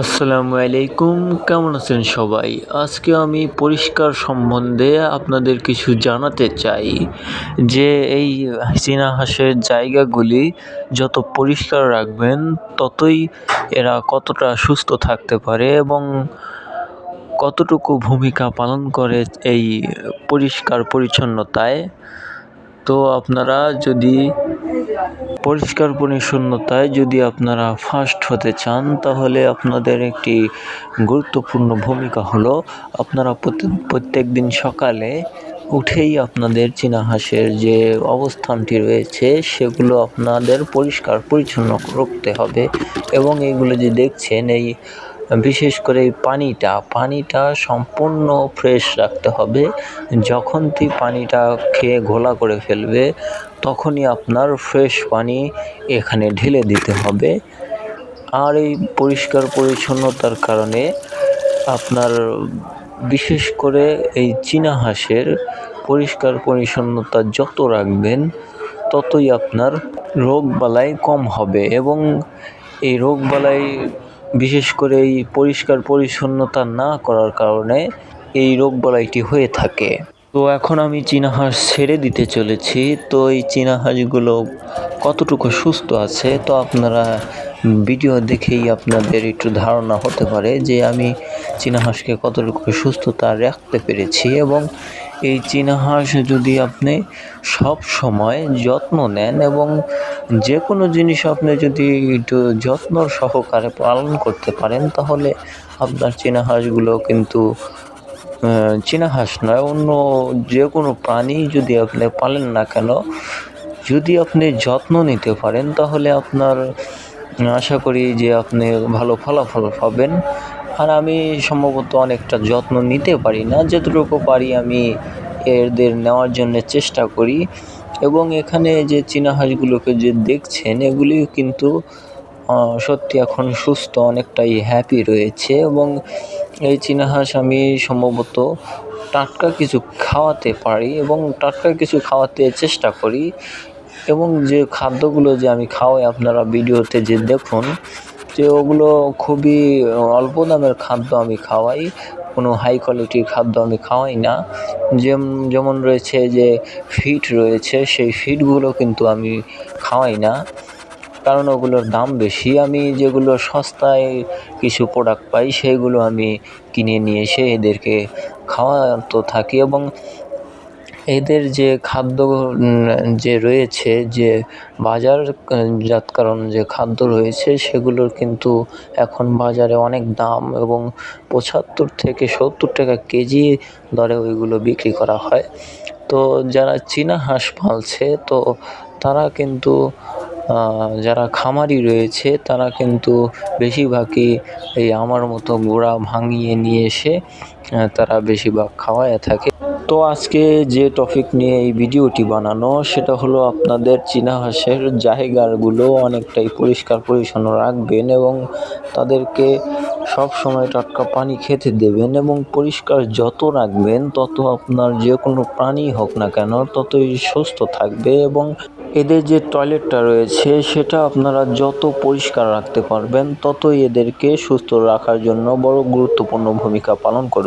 আসসালামু আলাইকুম, কেমন আছেন সবাই? আজকে আমি পরিষ্কার সম্বন্ধে আপনাদের কিছু জানাতে চাই যে এই চীনা হাঁসের জায়গাগুলি যত পরিষ্কার রাখবেন ততই এরা কতটা সুস্থ থাকতে পারে এবং কতটুকু ভূমিকা পালন করে এই পরিষ্কার পরিচ্ছন্নতায়। তো আপনারা যদি পরিষ্কার পরিচ্ছন্নতায় আপনারা ফার্স্ট হতে চান, তাহলে আপনাদের একটি গুরুত্বপূর্ণ ভূমিকা হলো আপনারা প্রত্যেক দিন সকালে উঠেই আপনাদের চীনা হাঁসের যে অবস্থানটি রয়েছে সেগুলো আপনাদের পরিষ্কার পরিচ্ছন্ন রাখতে হবে। এবং এইগুলো যে দেখছেন, এই বিশেষ করে এই পানিটা সম্পূর্ণ ফ্রেশ রাখতে হবে। যখন পানিটা খেয়ে ঘোলা করে ফেলবে তখনই আপনার ফ্রেশ পানি এখানে ঢেলে দিতে হবে। আর এই পরিষ্কার পরিচ্ছন্নতার কারণে আপনার বিশেষ করে এই চীনা হাঁসের পরিষ্কার পরিচ্ছন্নতা যত রাখবেন ততই আপনার রোগবালাই কম হবে। এবং এই রোগবালাই বিশেষ করে এই পরিষ্কার পরিচ্ছন্নতা না করার কারণে এই রোগবালাইটি হয়ে থাকে। তো এখন আমি চীনা হাঁস ছেড়ে দিতে চলেছি। তো এই চীনা হাঁসগুলো কতটুকু সুস্থ আছে তো আপনারা ভিডিও দেখেই আপনাদের একটু ধারণা হতে পারে যে আমি চীনা হাঁসকে কতটুকু সুস্থতা রাখতে পেরেছি। এবং এই চীনা হাঁস যদি আপনি সব সময় যত্ন নেন এবং যে কোনো জিনিস আপনি যদি একটু যত্ন সহকারে পালন করতে পারেন, তাহলে আপনার চীনা হাঁসগুলো কিন্তু চীনা হাঁস নয়, অন্য যে কোনো প্রাণী যদি আপনি পালেন না কেন, যদি আপনি যত্ন নিতে পারেন তাহলে আপনার আশা করি যে আপনি ভালো ফলাফল পাবেন। আর আমি সম্ভবত অনেকটা যত্ন নিতে পারি না, যতটুকু পারি আমি এদের নেওয়ার জন্য চেষ্টা করি। এবং এখানে যে চীনা হাঁসগুলোকে যে দেখছেন এগুলি কিন্তু সত্যি এখন সুস্থ, অনেকটাই হ্যাপি রয়েছে। এবং এই চীনা হাঁস আমি সম্ভবত টাটকা কিছু খাওয়াতে পারি এবং টাটকা কিছু খাওয়াতে চেষ্টা করি। এবং যে খাদ্যগুলো যে আমি খাওয়াই আপনারা ভিডিওতে যে দেখুন, যে ওগুলো খুবই অল্প দামের খাদ্য আমি খাওয়াই, কোনো হাই কোয়ালিটির খাদ্য আমি খাওয়াই না। যেমন রয়েছে যে ফিড রয়েছে, সেই ফিডগুলো কিন্তু আমি খাওয়াই না, কারণ ওগুলোর দাম বেশি। আমি যেগুলো সস্তায় কিছু প্রোডাক্ট পাই সেইগুলো আমি কিনে নিয়ে এসে এদেরকে খাওয়াতে থাকি। এবং এদের যে খাদ্য যে রয়েছে, যে বাজারজাতকরণ যে খাদ্য রয়েছে সেগুলোর কিন্তু এখন বাজারে অনেক দাম, এবং 75 থেকে 70 টাকা কেজি দরে ওইগুলো বিক্রি করা হয়। তো যারা চীনা হাঁস পালছে তো তারা কিন্তু যারা খামারি রয়েছে তারা কিন্তু বেশিরভাগই এই আমার মতো গোড়া ভাঙিয়ে নিয়ে এসে তারা বেশিরভাগ খাওয়ায় থাকে। তো আজকে যে টপিক নিয়ে এই ভিডিওটি বানানো সেটা হলো আপনাদের চীনা হাঁসের জায়গাগুলো অনেকটাই পরিষ্কার পরিচ্ছন্ন রাখবেন এবং তাদেরকে সব সময় টাটকা পানি খেতে দেবেন। এবং পরিষ্কার যত রাখবেন তত আপনার যে কোনো প্রাণী হোক না কেন ততই সুস্থ থাকবে। এবং এদের যে টয়লেটটা রয়েছে সেটা আপনারা যত পরিষ্কার রাখতে পারবেন ততই এদেরকে সুস্থ রাখার জন্য বড় গুরুত্বপূর্ণ ভূমিকা পালন করবে।